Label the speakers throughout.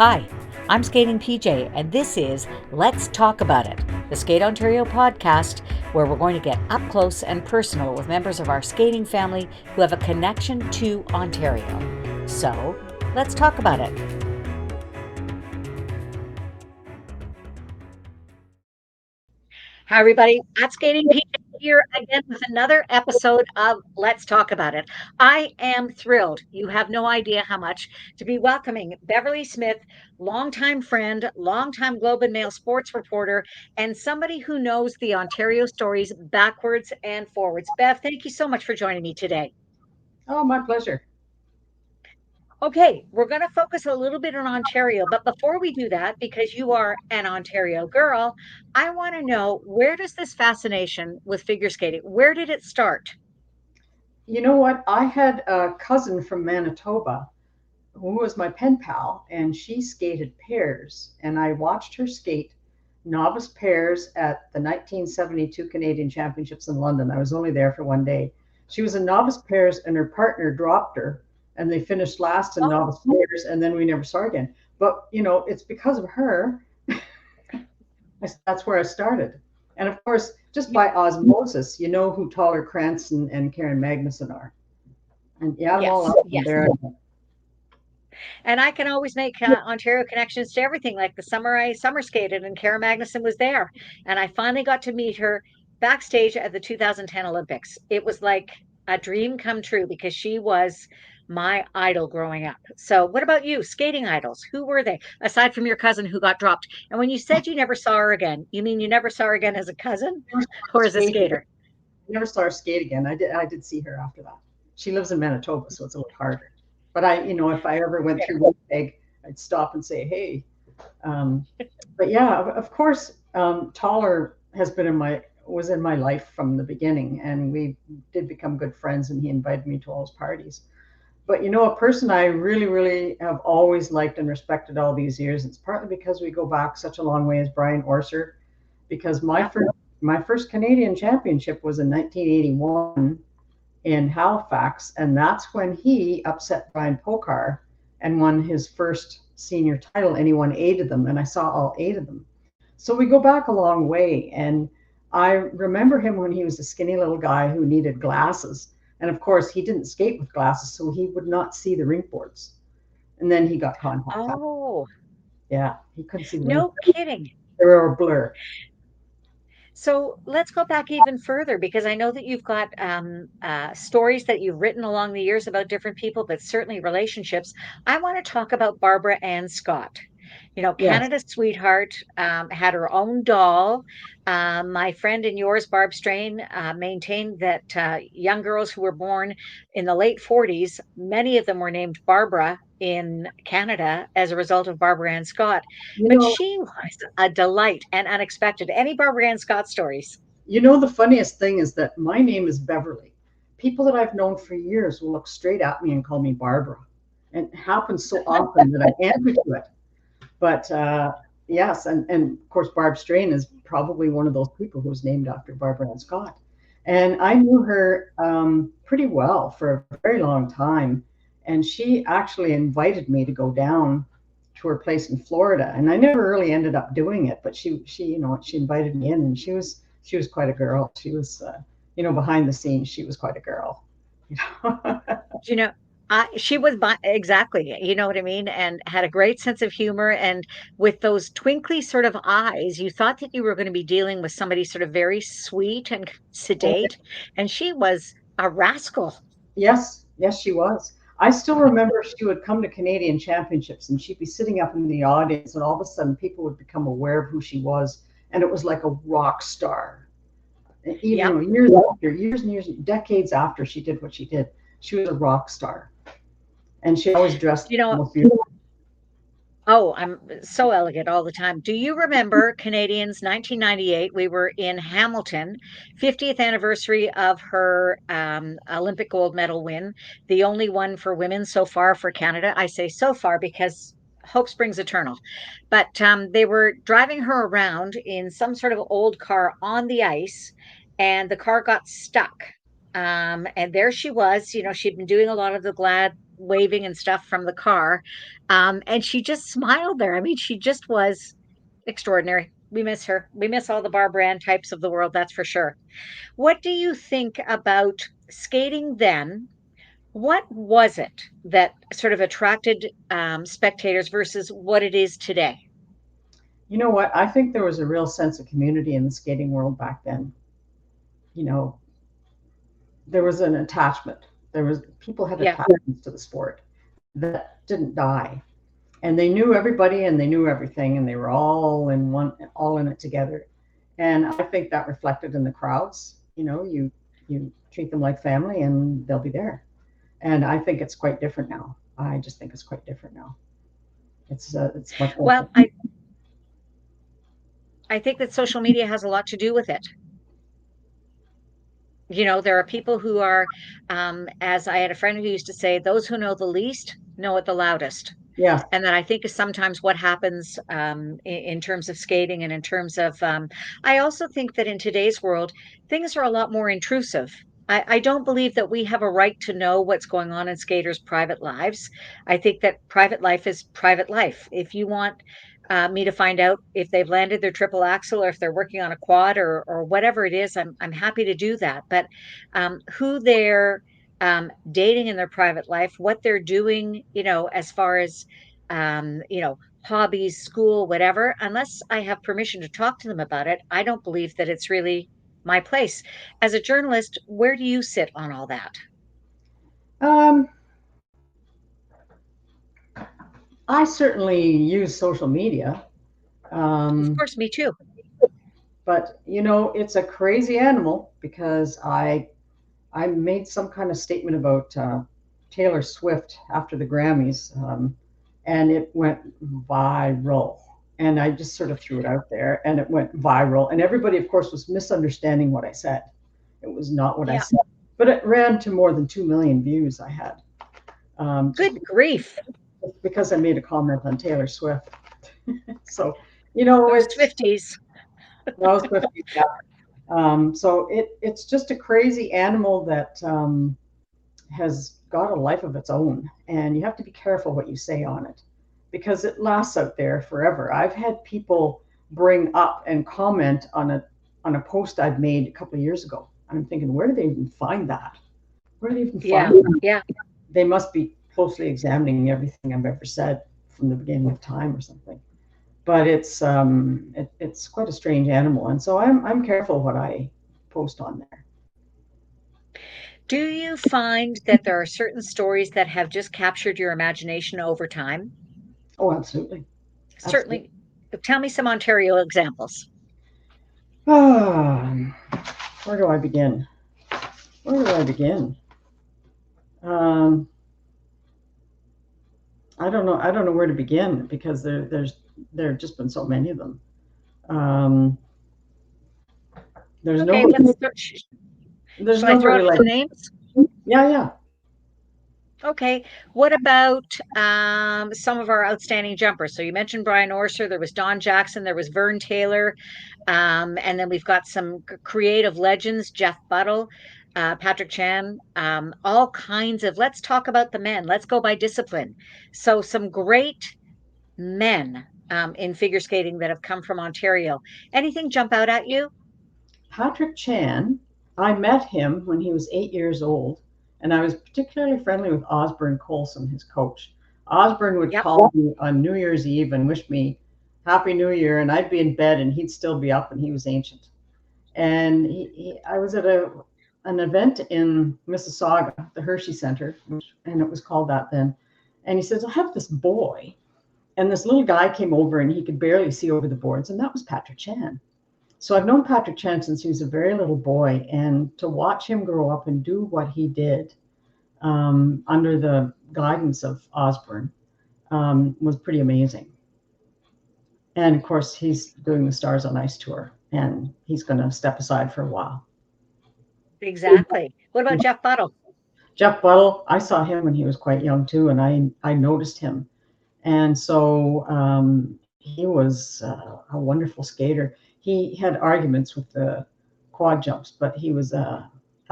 Speaker 1: Hi, I'm Skating PJ, and this is Let's Talk About It, the Skate Ontario podcast, where we're going to get up close and personal with members of our skating family who have a connection to Ontario. So, let's talk about it. Hi, everybody. At Skating PJ here again with another episode of Let's Talk About It. I am thrilled. You have no idea how much to be welcoming Beverly Smith, longtime friend, longtime Globe and Mail sports reporter, and somebody who knows the Ontario stories backwards and forwards. Bev, thank you so much for joining me today.
Speaker 2: Oh, my pleasure.
Speaker 1: Okay, we're going to focus a little bit on Ontario, but before we do that, because you are an Ontario girl, I want to know, where does this fascination with figure skating, where did it start?
Speaker 2: You know what? I had a cousin from Manitoba who was my pen pal, and she skated pairs. And I watched her skate novice pairs at the 1972 Canadian Championships in London. I was only there for one day. She was in novice pairs, and her partner dropped her, and they finished last in
Speaker 1: Oh,
Speaker 2: novice pairs, and then we never saw her again. But, it's because of her. That's where I started. And of course, just
Speaker 1: y-
Speaker 2: by osmosis, you know who Taller Cranston and Karen Magnuson are. And you add them all
Speaker 1: yes,
Speaker 2: up, and
Speaker 1: yes.
Speaker 2: there.
Speaker 1: And I can always make Ontario connections to everything, like the summer I summer skated and Kara Magnuson was there. And I finally got to meet her backstage at the 2010 Olympics. It was like a dream come true because she was my idol growing up. So, what about you? Skating idols? Who were they? Aside from your cousin who got dropped. And when you said you never saw her again, you mean you never saw her again as a cousin
Speaker 2: Never saw her
Speaker 1: or as a
Speaker 2: skate again.
Speaker 1: skater?
Speaker 2: Never saw her skate again. I did see her after that. She lives in Manitoba, so it's a little harder. But if I ever went through Winnipeg, I'd stop and say, hey. Um, but yeah, of course, Taller has been was in my life from the beginning, and we did become good friends, and he invited me to all his parties. But a person I really, really have always liked and respected all these years, it's partly because we go back such a long way, as Brian Orser, because
Speaker 1: Yeah.
Speaker 2: my first Canadian championship was in 1981 in Halifax, and that's when he upset Brian Pokar and won his first senior title, and he won eight of them, and I saw all eight of them. So we go back a long way, and I remember him when he was a skinny little guy who needed glasses. And of course, he didn't skate with glasses, so he would not see the rink boards. And then he got contact.
Speaker 1: Oh,
Speaker 2: Yeah, he couldn't see the rink.
Speaker 1: no kidding.
Speaker 2: They were a blur.
Speaker 1: So let's go back even further because I know that you've got stories that you've written along the years about different people, but certainly relationships. I want to talk about Barbara Ann Scott. You know,
Speaker 2: Yes.
Speaker 1: Canada's sweetheart, had her own doll. My friend and yours, Barb Strain, maintained that young girls who were born in the late 40s, many of them were named Barbara in Canada as a result of Barbara Ann Scott.
Speaker 2: You
Speaker 1: But
Speaker 2: know,
Speaker 1: she was a delight and unexpected. Any Barbara Ann Scott stories?
Speaker 2: the funniest thing is that my name is Beverly. People that I've known for years will look straight at me and call me Barbara. And it happens so often that I answer to it. But yes, and of course, Barb Strain is probably one of those people who's named after Barbara Ann Scott. And I knew her pretty well for a very long time. And she actually invited me to go down to her place in Florida. And I never really ended up doing it, but she invited me in, and she was quite a girl. She was, behind the scenes, she was quite a girl. You know?
Speaker 1: You know, she was exactly, you know what I mean, and had a great sense of humor. And with those twinkly sort of eyes, you thought that you were going to be dealing with somebody sort of very sweet and sedate. And she was a rascal.
Speaker 2: Yes, yes, she was. I still remember she would come to Canadian Championships, and she'd be sitting up in the audience, and all of a sudden people would become aware of who she was, and it was like a rock star. Even
Speaker 1: Yep.
Speaker 2: years and years, decades after she did what she did, she was a rock star, and she always dressed
Speaker 1: You know,
Speaker 2: the most beautiful.
Speaker 1: oh, I'm so elegant all the time. Do you remember Canadians 1998? We were in Hamilton, 50th anniversary of her Olympic gold medal win, the only one for women so far for Canada. I say so far because hope springs eternal. But they were driving her around in some sort of old car on the ice, and the car got stuck. And there she was, she'd been doing a lot of the glad waving and stuff from the car. And she just smiled there. I mean, she just was extraordinary. We miss her. We miss all the Barbara Ann types of the world, that's for sure. What do you think about skating then? What was it that sort of attracted spectators versus what it is today?
Speaker 2: You know what? I think there was a real sense of community in the skating world back then. You know, there was an attachment. There was people had
Speaker 1: Yeah.
Speaker 2: attachments to the sport that didn't die, and they knew everybody and they knew everything, and they were all in it together. And I think that reflected in the crowds. You treat them like family, and they'll be there. And I think it's quite different now. I just think it's quite different now. It's much more.
Speaker 1: Well, I think that social media has a lot to do with it. There are people who are, as I had a friend who used to say, those who know the least know it the loudest.
Speaker 2: Yeah.
Speaker 1: And that I think is sometimes what happens in terms of skating and in terms of, I also think that in today's world, things are a lot more intrusive. I don't believe that we have a right to know what's going on in skaters' private lives. I think that private life is private life. If you want me to find out if they've landed their triple axel or if they're working on a quad or whatever it is, I'm happy to do that. But who they're dating in their private life, what they're doing, as far as hobbies, school, whatever, unless I have permission to talk to them about it, I don't believe that it's really my place. As a journalist, where do you sit on all that?
Speaker 2: Um, I certainly use social media,
Speaker 1: Of
Speaker 2: um,
Speaker 1: course, me too.
Speaker 2: but it's a crazy animal because I made some kind of statement about Taylor Swift after the Grammys, and it went viral. And I just sort of threw it out there, and it went viral. And everybody, of course, was misunderstanding what I said. It was not what I
Speaker 1: Yeah.
Speaker 2: said, but it ran to more than 2 million views. I had just
Speaker 1: Good grief.
Speaker 2: because I made a comment on Taylor Swift. So
Speaker 1: Those
Speaker 2: it's
Speaker 1: Swifties.
Speaker 2: that was 50. Yeah. So it's just a crazy animal that has got a life of its own, and you have to be careful what you say on it because it lasts out there forever. I've had people bring up and comment on a post I've made a couple of years ago. I'm thinking, where do they even find that? Where do they even
Speaker 1: Yeah.
Speaker 2: find that?
Speaker 1: Yeah.
Speaker 2: They must be closely examining everything I've ever said from the beginning of time or something. But it's quite a strange animal, and so I'm careful what I post on there.
Speaker 1: Do you find that there are certain stories that have just captured your imagination over time?
Speaker 2: Oh, absolutely, absolutely.
Speaker 1: Certainly. Tell me some Ontario examples.
Speaker 2: Ah, where do I begin? Where do I begin? Um, I don't know. I don't know where to begin because there have just been so many of them. Um, there's
Speaker 1: Okay,
Speaker 2: nobody. There's
Speaker 1: shall I throw
Speaker 2: nobody
Speaker 1: out
Speaker 2: like.
Speaker 1: some names?
Speaker 2: Yeah, yeah.
Speaker 1: Okay. What about some of our outstanding jumpers? So you mentioned Brian Orser, there was Don Jackson, there was Vern Taylor, and then we've got some creative legends, Jeff Buttle, Patrick Chan, all kinds of. Let's talk about the men. Let's go by discipline. So some great men in figure skating that have come from Ontario. Anything jump out at you?
Speaker 2: Patrick Chan. I met him when he was 8 years old, and I was particularly friendly with Osborne Colson, his coach. Osborne would
Speaker 1: Yep.
Speaker 2: call me on New Year's Eve and wish me Happy New Year, and I'd be in bed, and he'd still be up, and he was ancient. And I was at an event in Mississauga, the Hershey Center, and it was called that then. And he says, I have this boy. And this little guy came over and he could barely see over the boards, and that was Patrick Chan. So I've known Patrick Chan since he was a very little boy, and to watch him grow up and do what he did under the guidance of Osborne was pretty amazing. And of course, he's doing the Stars on Ice tour, and he's going to step aside for a while.
Speaker 1: Exactly. What about Jeff Buttle?
Speaker 2: Jeff Buttle, I saw him when he was quite young too, and I noticed him. And so he was a wonderful skater. He had arguments with the quad jumps, but he was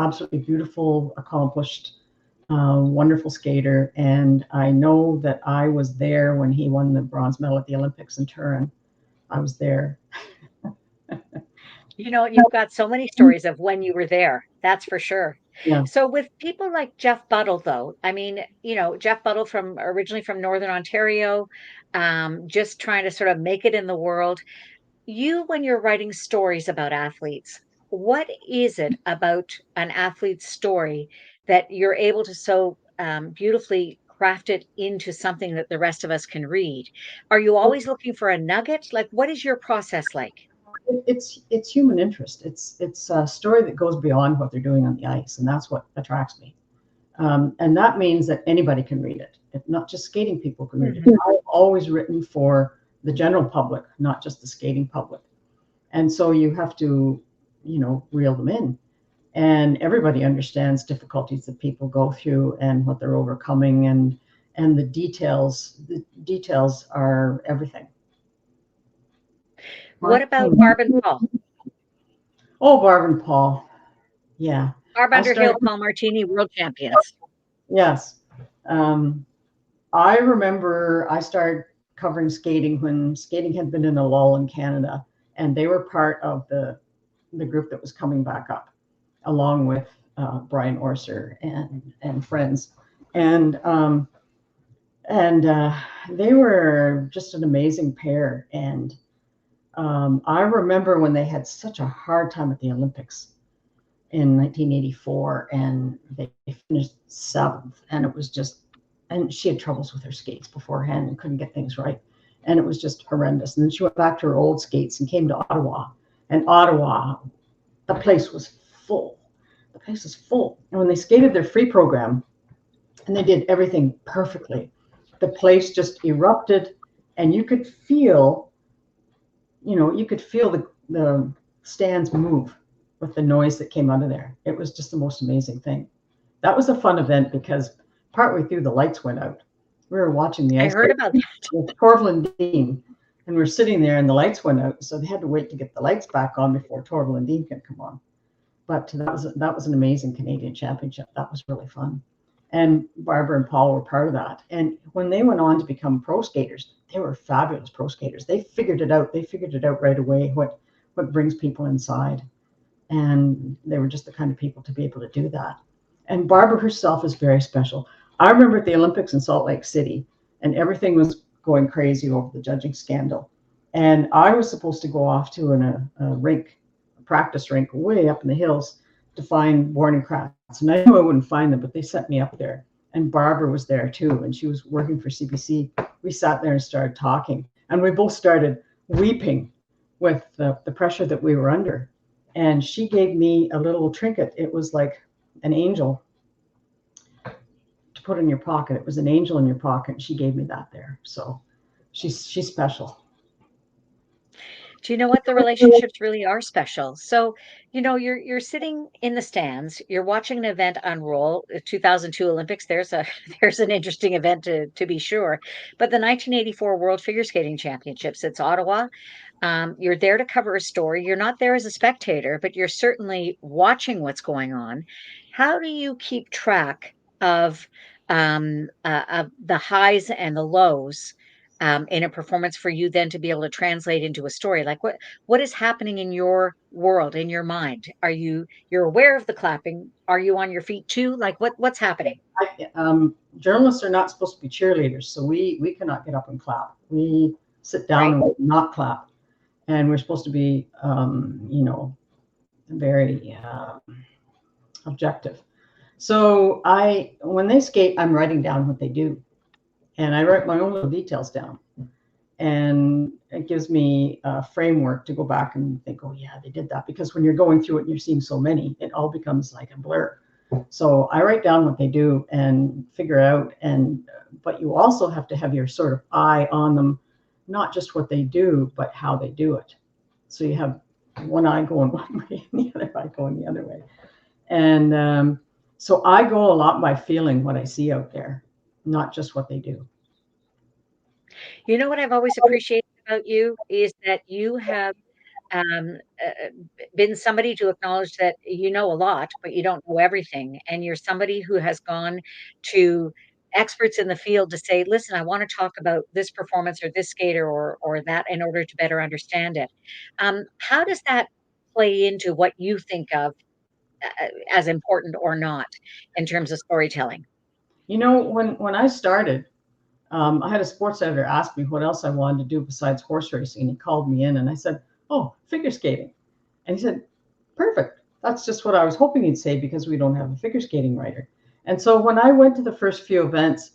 Speaker 2: absolutely beautiful, accomplished, wonderful skater. And I know that I was there when he won the bronze medal at the Olympics in Turin. I was there.
Speaker 1: You've got so many stories of when you were there. That's for sure.
Speaker 2: Yeah.
Speaker 1: So with people like Jeff Buttle, though, I mean, Jeff Buttle from originally from Northern Ontario, just trying to sort of make it in the world. When you're writing stories about athletes, what is it about an athlete's story that you're able to so beautifully craft it into something that the rest of us can read? Are you always looking for a nugget? Like, what is your process like?
Speaker 2: It's human interest. It's a story that goes beyond what they're doing on the ice, and that's what attracts me. And that means that anybody can read it. Not just skating people can read it.
Speaker 1: Mhm.
Speaker 2: I've always written for the general public, not just the skating public. And so you have to, reel them in. And everybody understands difficulties that people go through and what they're overcoming, and the details. The details are everything.
Speaker 1: What about Barb and Paul?
Speaker 2: Oh, Barb and Paul. Yeah.
Speaker 1: Barb
Speaker 2: I
Speaker 1: Underhill,
Speaker 2: started,
Speaker 1: Paul Martini, world champions.
Speaker 2: yes. Um, I remember I started covering skating when skating had been in a lull in Canada, and they were part of the group that was coming back up, along with Brian Orser and friends, and and they were just an amazing pair. And I remember when they had such a hard time at the Olympics in 1984, and they finished seventh, and it was just, and she had troubles with her skates beforehand and couldn't get things right, and it was just horrendous. And then she went back to her old skates and came to Ottawa, and Ottawa, the place was full. The place was full, and when they skated their free program and they did everything perfectly, the place just erupted, and you could feel the stands move with the noise that came out of there. It was just the most amazing thing. That was a fun event because partway through the lights went out. We were watching the
Speaker 1: I
Speaker 2: ice
Speaker 1: heard
Speaker 2: skate
Speaker 1: about that.
Speaker 2: with Torval and Dean, and we're sitting there and the lights went out, so they had to wait to get the lights back on before Torval and Dean could come on. But that was an amazing Canadian championship. That was really fun. And Barbara and Paul were part of that. And when they went on to become pro skaters, they were fabulous pro skaters. They figured it out. They figured it out right away what brings people inside. And they were just the kind of people to be able to do that. And Barbara herself is very special. I remember at the Olympics in Salt Lake City, and everything was going crazy over the judging scandal. And I was supposed to go off to a rink, a practice rink, way up in the hills to find warning crafts. And I knew I wouldn't find them, but they sent me up there. And Barbara was there too, and she was working for CBC. We sat there and started talking, and we both started weeping with the pressure that we were under. And she gave me a little trinket. It was like an angel to put in your pocket. It was an angel in your pocket. And she gave me that there. So she's special.
Speaker 1: Do you know what? The relationships really are special. So, you're sitting in the stands, you're watching an event unroll, 2002 Olympics. There's a there's an interesting event to be sure. But the 1984 World Figure Skating Championships, it's Ottawa. You're there to cover a story. You're not there as a spectator, but you're certainly watching what's going on. How do you keep track of of the highs and the lows in a performance for you then to be able to translate into a story? Like what is happening in your world, in your mind? You're aware of the clapping? Are you on your feet too? Like what's happening?
Speaker 2: Journalists are not supposed to be cheerleaders, so we cannot get up and clap. We sit down
Speaker 1: Right.
Speaker 2: and not clap, and we're supposed to be, very objective. So when they skate, I'm writing down what they do, and I write my own little details down, and it gives me a framework to go back and think, oh yeah, they did that. Because when you're going through it and you're seeing so many, it all becomes like a blur. So I write down what they do and figure out, but you also have to have your sort of eye on them, not just what they do, but how they do it. So you have one eye going one way and the other eye going the other way. And so I go a lot by feeling what I see out there, not just what they do.
Speaker 1: You know what I've always appreciated about you is that you have um, uh, been somebody to acknowledge that you know a lot, but you don't know everything. And you're somebody who has gone to experts in the field to say, listen, I want to talk about this performance or this skater or that in order to better understand it. How does that play into what you think of as important or not in terms of storytelling?
Speaker 2: When I started, I had a sports editor ask me what else I wanted to do besides horse racing. He called me in and I said, "Oh, figure skating." And he said, "Perfect. That's just what I was hoping you'd say because we don't have a figure skating writer." And so when I went to the first few events,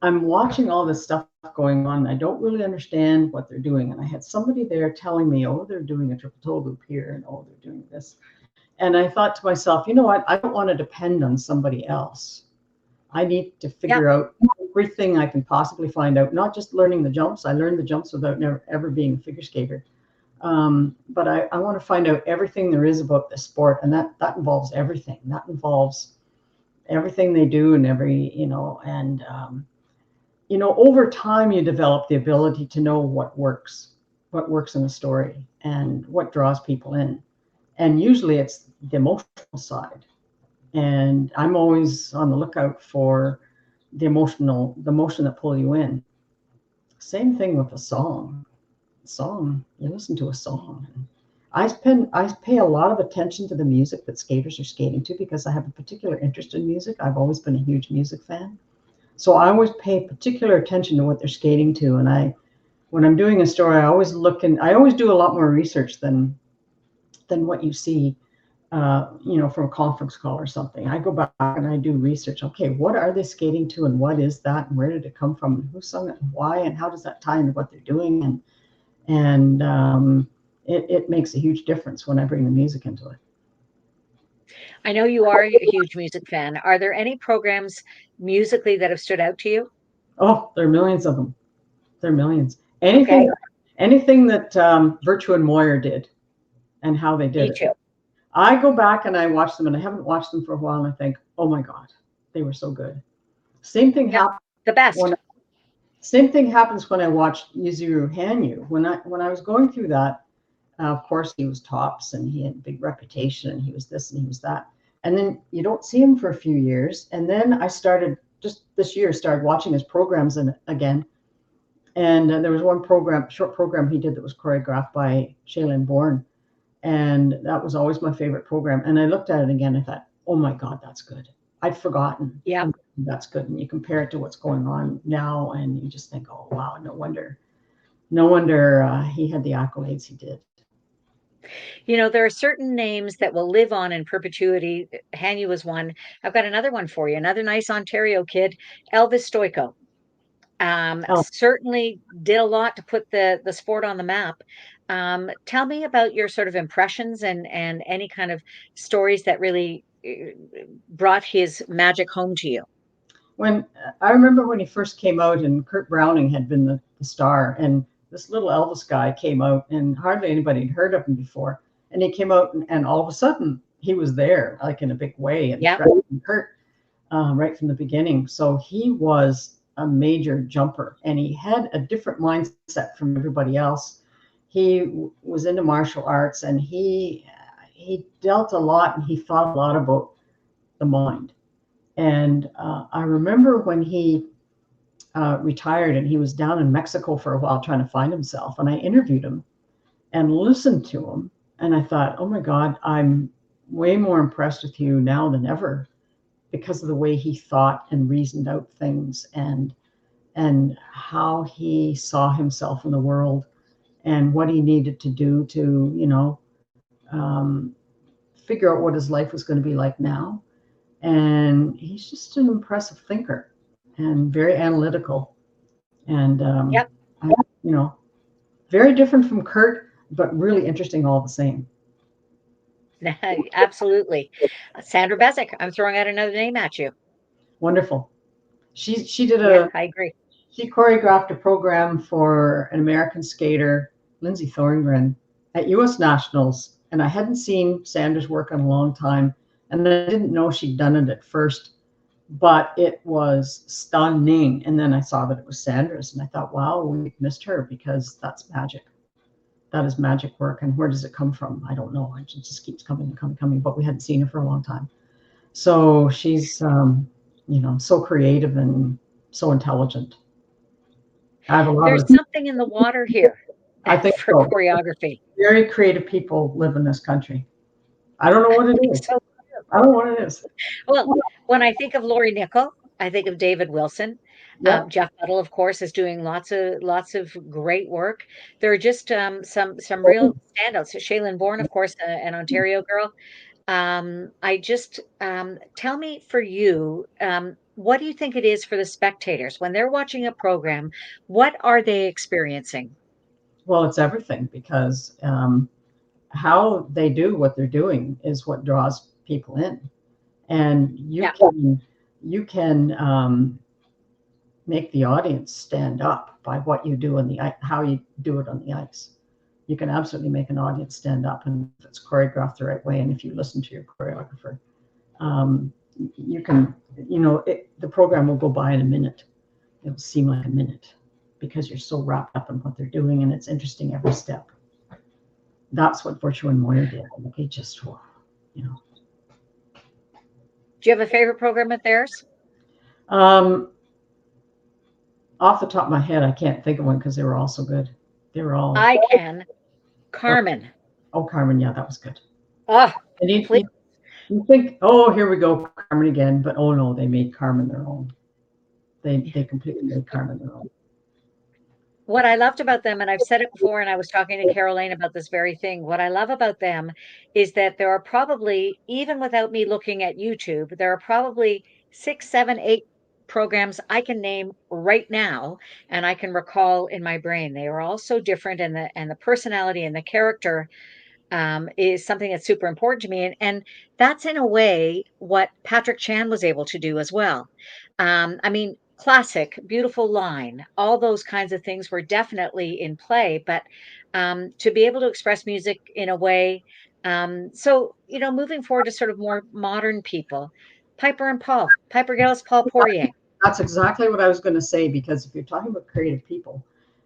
Speaker 2: I'm watching all this stuff going on. I don't really understand what they're doing. And I had somebody there telling me, oh, they're doing a triple toe loop here and oh, they're doing this. And I thought to myself, you know what? I don't want to depend on somebody else. I need to
Speaker 1: Yeah.
Speaker 2: figure out everything I can possibly find out, not just learning the jumps. I learned the jumps without never ever being a figure skater. But I want to find out everything there is about the sport, and that involves everything. That involves everything they do and over time you develop the ability to know what works in a story, and what draws people in. And usually it's the emotional side. And I'm always on the lookout for the emotion that pull you in. Same thing with a song. You listen to a song. I pay a lot of attention to the music that skaters are skating to because I have a particular interest in music. I've always been a huge music fan. So I always pay particular attention to what they're skating to. And when I'm doing a story, I always do a lot more research than what you see from a conference call or something. I go back and I do research. Okay, what are they skating to, and what is that, and where did it come from, and who sung it, and why, and how does that tie into what they're doing, and it makes a huge difference when I bring the music into it.
Speaker 1: I know you are a huge music fan. Are there any programs musically that have stood out to you?
Speaker 2: Oh, there are millions of them. There are millions.
Speaker 1: Okay,
Speaker 2: Anything that Virtue and Moyer did, and how they did
Speaker 1: me
Speaker 2: it.
Speaker 1: too.
Speaker 2: I go back and I watch them, and I haven't watched them for a while, and I think, oh my God, they were so good. Same thing
Speaker 1: Yep,
Speaker 2: happened
Speaker 1: the best.
Speaker 2: when Same thing happens when I watched Yuzuru Hanyu. When I was going through that, of course he was tops and he had a big reputation and he was this and he was that. And then you don't see him for a few years. And then I started just this year started watching his programs again. And there was one short program he did that was choreographed by Shailene Bourne, and that was always my favorite program. And I looked at it again. I thought, oh my God, that's good. I'd forgotten.
Speaker 1: Yeah.
Speaker 2: And that's good. And you compare it to what's going on now, and you just think, oh wow, no wonder he had the accolades he did.
Speaker 1: There are certain names that will live on in perpetuity. Hanyu was one. I've got another one for you. Another nice Ontario kid, Elvis Stoico.
Speaker 2: Oh,
Speaker 1: Certainly did a lot to put the sport on the map. Tell me about your sort of impressions and any kind of stories that really brought his magic home to you.
Speaker 2: when I remember when he first came out, and Kurt Browning had been the star, and this little Elvis guy came out, and hardly anybody had heard of him before. And he came out, and all of a sudden he was there, like in a big way, and
Speaker 1: Yeah.
Speaker 2: threatening Kurt right from the beginning. So he was a major jumper, and he had a different mindset from everybody else. He was into martial arts, and he dealt a lot, and he thought a lot about the mind. And I remember when he retired, and he was down in Mexico for a while trying to find himself. And I interviewed him and listened to him. And I thought, oh my God, I'm way more impressed with you now than ever because of the way he thought and reasoned out things, and how he saw himself in the world, and what he needed to do to, um, figure out what his life was going to be like now. And he's just an impressive thinker and very analytical, and
Speaker 1: Yep.
Speaker 2: you know, very different from Kurt, but really interesting all the same.
Speaker 1: Absolutely. Sandra Bezic, I'm throwing out another name at you.
Speaker 2: Wonderful. She did
Speaker 1: Yeah,
Speaker 2: a
Speaker 1: I agree.
Speaker 2: she choreographed a program for an American skater, Lindsay Thorngren, at U.S. Nationals, and I hadn't seen Sandra's work in a long time, and I didn't know she'd done it at first, but it was stunning. And then I saw that it was Sandra's, and I thought, wow, we missed her because that's magic. that is magic work. And where does it come from? I don't know. It just keeps coming and coming, coming. But we hadn't seen her for a long time. So she's, so creative and so intelligent. I have a lot
Speaker 1: There's
Speaker 2: of,
Speaker 1: something in the water here
Speaker 2: I think
Speaker 1: for
Speaker 2: so.
Speaker 1: choreography.
Speaker 2: Very creative people live in this country. I don't know what it is.
Speaker 1: So,
Speaker 2: I don't know what it is.
Speaker 1: well, when I think of Laurie Nickel, I think of David Wilson.
Speaker 2: Yep.
Speaker 1: Jeff Buttle, of course, is doing lots of great work. There are just some real standouts. Shailene Bourne, of course, an Ontario girl. I just tell me for you, what do you think it is for the spectators when they're watching a program? What are they experiencing?
Speaker 2: Well, it's everything because how they do what they're doing is what draws people in, and
Speaker 1: Yeah.
Speaker 2: you can make the audience stand up by what you do on how you do it on the ice. You can absolutely make an audience stand up, and if it's choreographed the right way, and if you listen to your choreographer, um, you can, the program will go by in a minute. It'll seem like a minute because you're so wrapped up in what they're doing, and it's interesting every step. That's what Virtue and Moyer did. Like it just, you know.
Speaker 1: Do you have a favorite program of theirs?
Speaker 2: Um, Off the top of my head, I can't think of one because they were all so good. They were all.
Speaker 1: I can. Carmen.
Speaker 2: Oh, Carmen, yeah, that was good.
Speaker 1: Oh,
Speaker 2: And you,
Speaker 1: please.
Speaker 2: you, you think, oh, here we go, Carmen again, but oh no, they made Carmen their own. They completely made Carmen their own.
Speaker 1: What I loved about them, and I've said it before, and I was talking to Caroline about this very thing. What I love about them is that there are probably, even without me looking at YouTube, there are probably six, seven, eight programs I can name right now, and I can recall in my brain. They are all so different, and the personality and the character is something that's super important to me. And that's in a way what Patrick Chan was able to do as well. I mean, classic, beautiful line, all those kinds of things were definitely in play, but to be able to express music in a way. Moving forward to sort of more modern people, Piper and Paul, Piper Gillis, Paul Poirier.
Speaker 2: That's exactly what I was going to say because if you're talking about creative people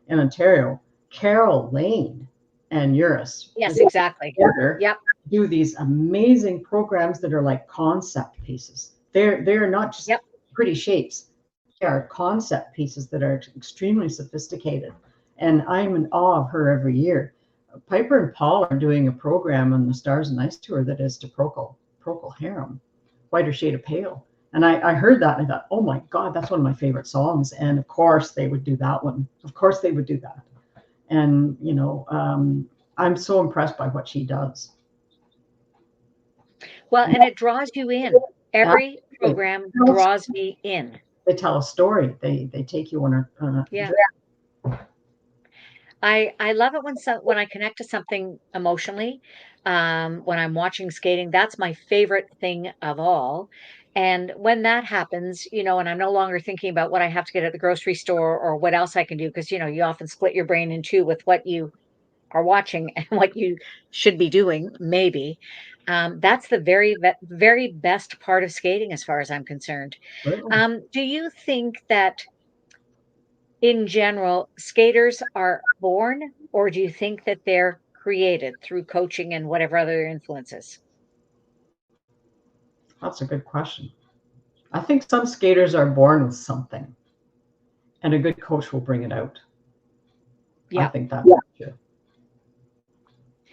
Speaker 2: in Ontario, Carol Lane and Eurus
Speaker 1: Yes, exactly.
Speaker 2: together
Speaker 1: Yep.
Speaker 2: do these amazing programs that are like concept pieces. They're not just
Speaker 1: Yep.
Speaker 2: pretty shapes. They are concept pieces that are extremely sophisticated. And I'm in awe of her every year. Piper and Paul are doing a program on the Stars and Ice tour that is to Procol Harum, Whiter Shade of Pale. And I heard that and I thought, oh my God, that's one of my favorite songs. And of course they would do that one. Of course they would do that. And, I'm so impressed by what she does.
Speaker 1: Well, and it draws you in. Every
Speaker 2: Absolutely.
Speaker 1: program draws me in.
Speaker 2: They tell a story. They take you on a
Speaker 1: Yeah. I love it when I connect to something emotionally, when I'm watching skating, that's my favorite thing of all. And when that happens, and I'm no longer thinking about what I have to get at the grocery store or what else I can do, because you often split your brain in two with what you are watching and what you should be doing, maybe. That's the very best part of skating, as far as I'm concerned.
Speaker 2: Absolutely.
Speaker 1: Do you think that in general, skaters are born, or do you think that they're created through coaching and whatever other influences?
Speaker 2: That's a good question. I think some skaters are born with something, and a good coach will bring it out. I
Speaker 1: Yeah.
Speaker 2: think that's true.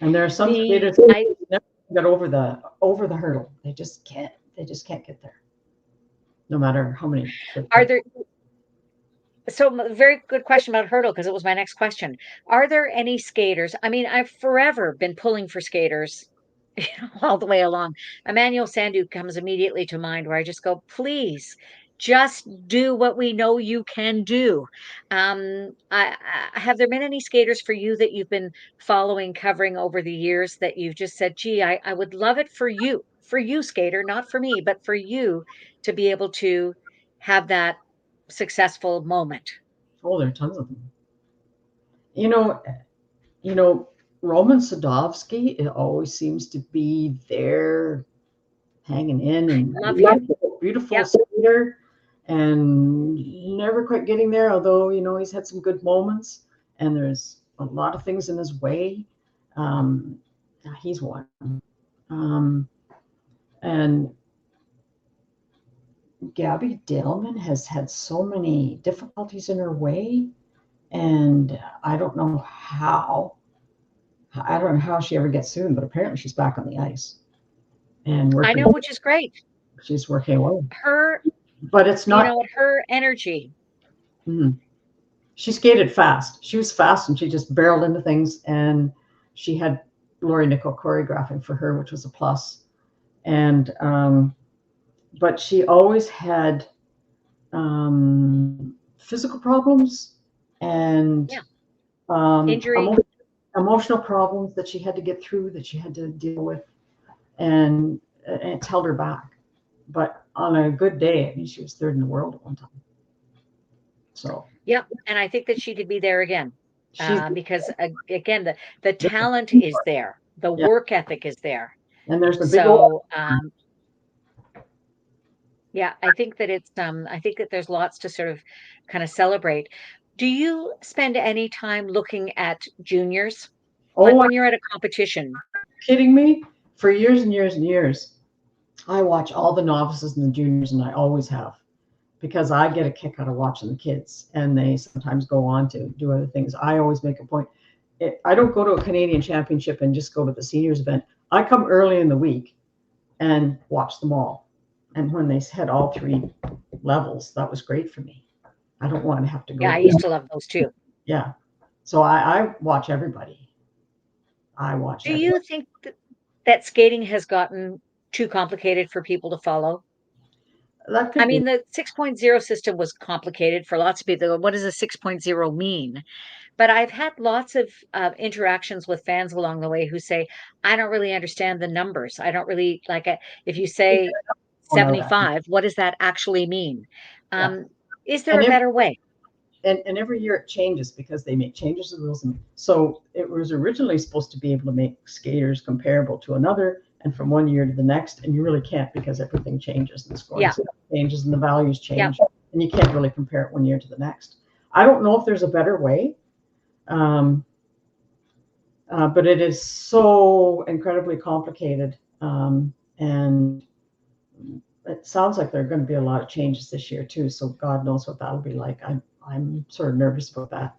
Speaker 2: And there are some
Speaker 1: The
Speaker 2: skaters who
Speaker 1: I
Speaker 2: never get over the hurdle. They just can't. They just can't get there, no matter how many they
Speaker 1: are
Speaker 2: try.
Speaker 1: there very good question about hurdle because it was my next question. Are there any skaters? I mean, I've forever been pulling for skaters all the way along. Emmanuel Sandu comes immediately to mind where I just go, please, just do what we know you can do. Have there been any skaters for you that you've been following, covering over the years that you've just said, gee, I would love it for you, skater, not for me, but for you to be able to have that successful moment?
Speaker 2: Oh, there are tons of them. You know, you know, Roman Sadovsky, it always seems to be there hanging in and
Speaker 1: Love him.
Speaker 2: beautiful
Speaker 1: Yep.
Speaker 2: skater and never quite getting there, although, he's had some good moments. And there's a lot of things in his way. Um, he's one. Um, and Gabby Dillman has had so many difficulties in her way, and I don't know how. I don't know how she ever gets soon, but apparently she's back on the ice and
Speaker 1: I
Speaker 2: working.
Speaker 1: know, which is great.
Speaker 2: She's working away,
Speaker 1: Her,
Speaker 2: but it's
Speaker 1: you
Speaker 2: not.
Speaker 1: know, her energy.
Speaker 2: Mm, she skated fast. She was fast, and she just barreled into things. And she had Lori Nickel choreographing for her, which was a plus. And but she always had physical problems and
Speaker 1: Yeah.
Speaker 2: um,
Speaker 1: Injury.
Speaker 2: emo- emotional problems that she had to get through, that she had to deal with, and it's held her back. But on a good day, I mean, she was third in the world at one time. So
Speaker 1: Yeah. And I think that she could be there again.
Speaker 2: she's
Speaker 1: Because again, the talent is there, the
Speaker 2: yeah.
Speaker 1: work ethic is there.
Speaker 2: And there's the big old
Speaker 1: So yeah, I think that there's lots to sort of kind of celebrate. Do you spend any time looking at juniors? Like
Speaker 2: oh, are
Speaker 1: when you're at a competition?
Speaker 2: you kidding me? For years and years and years, I watch all the novices and the juniors, and I always have because I get a kick out of watching the kids, and they sometimes go on to do other things. I always make a point. I don't go to a Canadian championship and just go to the seniors event. I come early in the week and watch them all. And when they had all three levels, that was great for me. I don't want to have to
Speaker 1: Yeah,
Speaker 2: go
Speaker 1: I
Speaker 2: to
Speaker 1: used to love those too.
Speaker 2: yeah. So I watch everybody. I watch
Speaker 1: Do
Speaker 2: everybody.
Speaker 1: you think that skating has gotten too complicated for people to follow?
Speaker 2: That
Speaker 1: I
Speaker 2: could be.
Speaker 1: mean, the 6.0 system was complicated for lots of people. What does a 6.0 mean? But I've had lots of interactions with fans along the way who say, I don't really understand the numbers. I don't really like it. If you say
Speaker 2: Oh no, that
Speaker 1: 75, what does that actually mean?
Speaker 2: yeah.
Speaker 1: Um, is there
Speaker 2: And
Speaker 1: a
Speaker 2: every
Speaker 1: better way?
Speaker 2: and every year it changes because they make changes to the rules. And so it was originally supposed to be able to make skaters comparable to another, and from one year to the next, and you really can't because everything changes and the scoring
Speaker 1: Yeah,
Speaker 2: system changes and the values
Speaker 1: yeah.
Speaker 2: change, and you can't really compare it one year to the next. I don't know if there's a better way, um, but it is so incredibly complicated, and it sounds like there are going to be a lot of changes this year too. So God knows what that'll be like. I'm sort of nervous about that.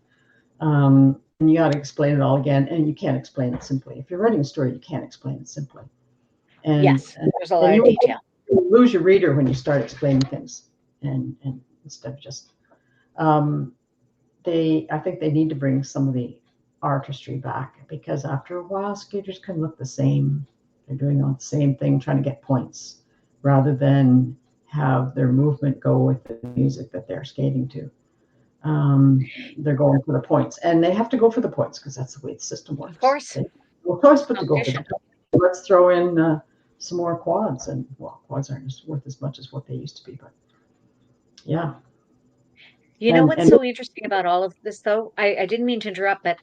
Speaker 2: And you got to explain it all again, and you can't explain it simply. If you're writing a story, you can't explain it simply, and
Speaker 1: Yes, there's a
Speaker 2: and
Speaker 1: lot of
Speaker 2: you
Speaker 1: detail.
Speaker 2: lose your reader when you start explaining things, and instead of just um, I think they need to bring some of the artistry back because after a while, skaters can look the same. They're doing all the same thing, trying to get points, rather than have their movement go with the music that they're skating to. They're going for the points, and they have to go for the points because that's the way the system
Speaker 1: Of
Speaker 2: works.
Speaker 1: course,
Speaker 2: They have no choice
Speaker 1: it's
Speaker 2: but to go for the
Speaker 1: competition.
Speaker 2: points. Let's throw in some more quads, and well, quads aren't worth as much as what they used to be, but yeah,
Speaker 1: You know what's
Speaker 2: and
Speaker 1: so interesting about all of this, though? I didn't mean to interrupt, but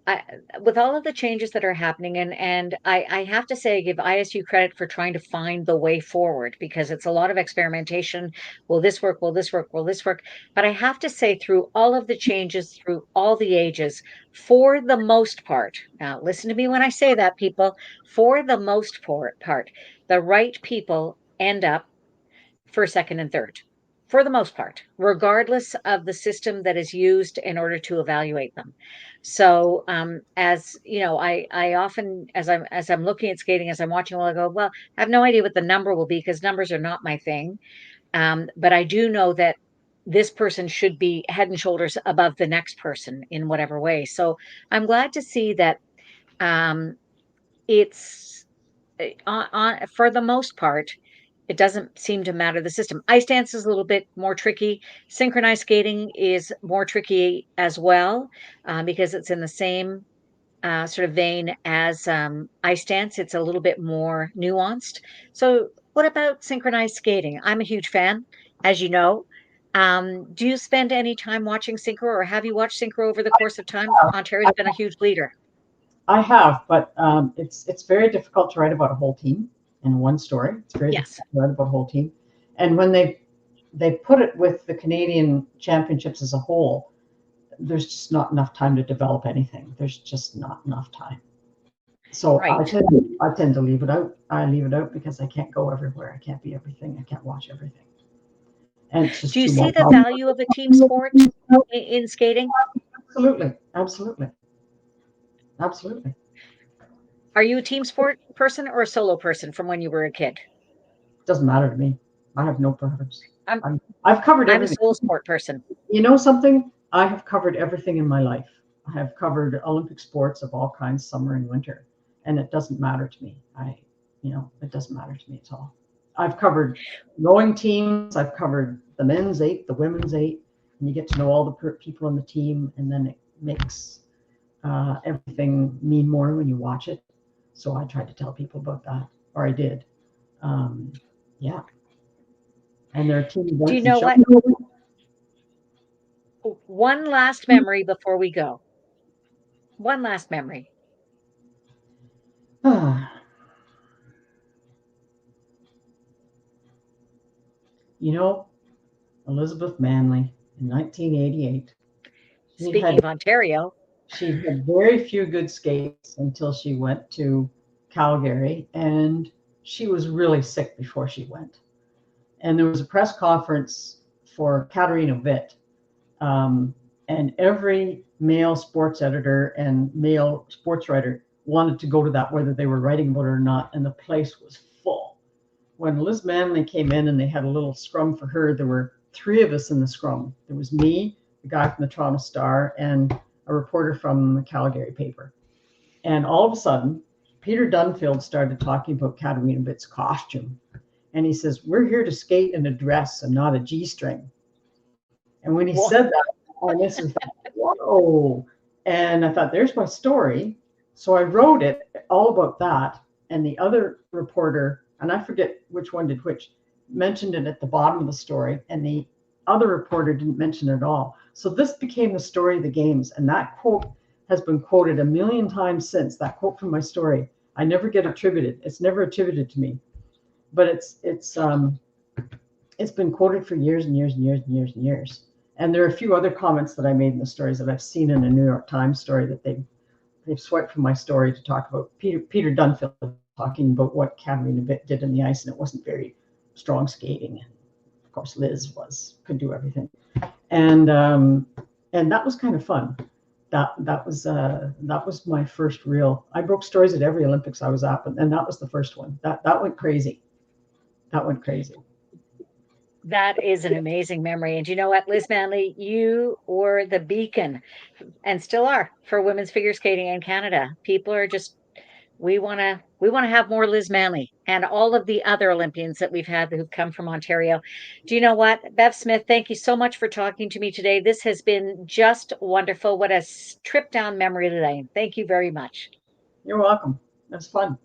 Speaker 1: I, with all of the changes that are happening, and I have to say, I give ISU credit for trying to find the way forward because it's a lot of experimentation. Will this work? Will this work? Will this work? But I have to say, through all of the changes, through all the ages, for the most part, now listen to me when I say that, people, for the most part, the right people end up first, second, and third, for the most part, regardless of the system that is used in order to evaluate them. So, as you know, I often, as I'm looking at skating, as I'm watching, well, I go, well, I have no idea what the number will be because numbers are not my thing. But I do know that this person should be head and shoulders above the next person in whatever way. So I'm glad to see that um, it's for the most part, it doesn't seem to matter the system. Ice dance is a little bit more tricky. Synchronized skating is more tricky as well because it's in the same sort of vein as ice dance. It's a little bit more nuanced. So, what about synchronized skating? I'm a huge fan, as you know. Do you spend any time watching synchro, or have you watched synchro over the course of time? Ontario's
Speaker 2: I,
Speaker 1: been a huge leader.
Speaker 2: I have, but it's very difficult to write about a whole team in one story. It's very
Speaker 1: Yes.
Speaker 2: difficult to write about a whole team, and when they put it with the Canadian championships as a whole, there's just not enough time to develop anything. There's just not enough time. So
Speaker 1: Right.
Speaker 2: I tend to leave it out. I leave it out because I can't go everywhere. I can't be everything. I can't watch everything. And it's
Speaker 1: Do
Speaker 2: just
Speaker 1: you
Speaker 2: too
Speaker 1: see
Speaker 2: much.
Speaker 1: the value of a team sport in skating?
Speaker 2: Absolutely. Absolutely. Absolutely.
Speaker 1: Are you a team sport person or a solo person from when you were a kid?
Speaker 2: Doesn't matter to me. I have no preference.
Speaker 1: I'm
Speaker 2: I've covered
Speaker 1: I'm a
Speaker 2: everything.
Speaker 1: solo sport person.
Speaker 2: You know something? I have covered everything in my life. I have covered Olympic sports of all kinds, summer and winter, and it doesn't matter to me. It doesn't matter to me at all. I've covered rowing teams. I've covered the men's eight, the women's eight, and you get to know all the people on the team, and then it makes everything mean more when you watch it. So I tried to tell people about that, or I did. Um, yeah, and there are team
Speaker 1: Do you
Speaker 2: events and
Speaker 1: know
Speaker 2: shows.
Speaker 1: what? One last memory before we go. One last memory.
Speaker 2: You know, Elizabeth Manley in 1988. She
Speaker 1: Speaking
Speaker 2: had
Speaker 1: of Ontario,
Speaker 2: she had very few good skates until she went to Calgary, and she was really sick before she went. And there was a press conference for Katarina Witt, and every male sports editor and male sports writer wanted to go to that, whether they were writing about it or not, and the place was full. When Liz Manley came in and they had a little scrum for her, there were three of us in the scrum. There was me, the guy from the Toronto Star, and a reporter from the Calgary paper. And all of a sudden, Peter Dunfield started talking about Katarina Witt's costume. And he says, "We're here to skate in a dress and not a G-string." And when he
Speaker 1: well,
Speaker 2: said that, I listened, whoa. And I thought, there's my story. So I wrote it all about that. And the other reporter, and I forget which one did which, mentioned it at the bottom of the story. And the other reporter didn't mention it at all. So this became the story of the games. And that quote has been quoted a million times since, that quote from my story. I never get attributed. It's never attributed to me. But it's been quoted for years and years and years and years and years. And there are a few other comments that I made in the stories that I've seen in a New York Times story that they've swiped from my story to talk about Peter Dunfield talking about what Katarina Witt did in the ice, and it wasn't very strong skating. And of course, Liz could do everything, and that was kind of fun. That was my first real. I broke stories at every Olympics I was at, and that was the first one. That went crazy. That went crazy.
Speaker 1: that is an amazing memory. And you know what, Liz Manley, you were the beacon and still are for women's figure skating in Canada. People are just we want to have more Liz Manley and all of the other Olympians that we've had who've come from Ontario. Do you know what, Bev Smith? Thank you so much for talking to me today. This has been just wonderful. What a trip down memory lane. Thank you very much.
Speaker 2: You're welcome. That's fun.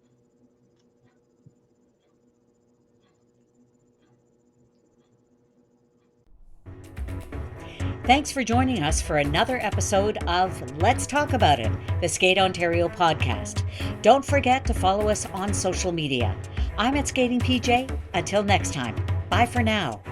Speaker 1: Thanks for joining us for another episode of Let's Talk About It, the Skate Ontario podcast. Don't forget to follow us on social media. I'm at Skating PJ. Until next time, bye for now.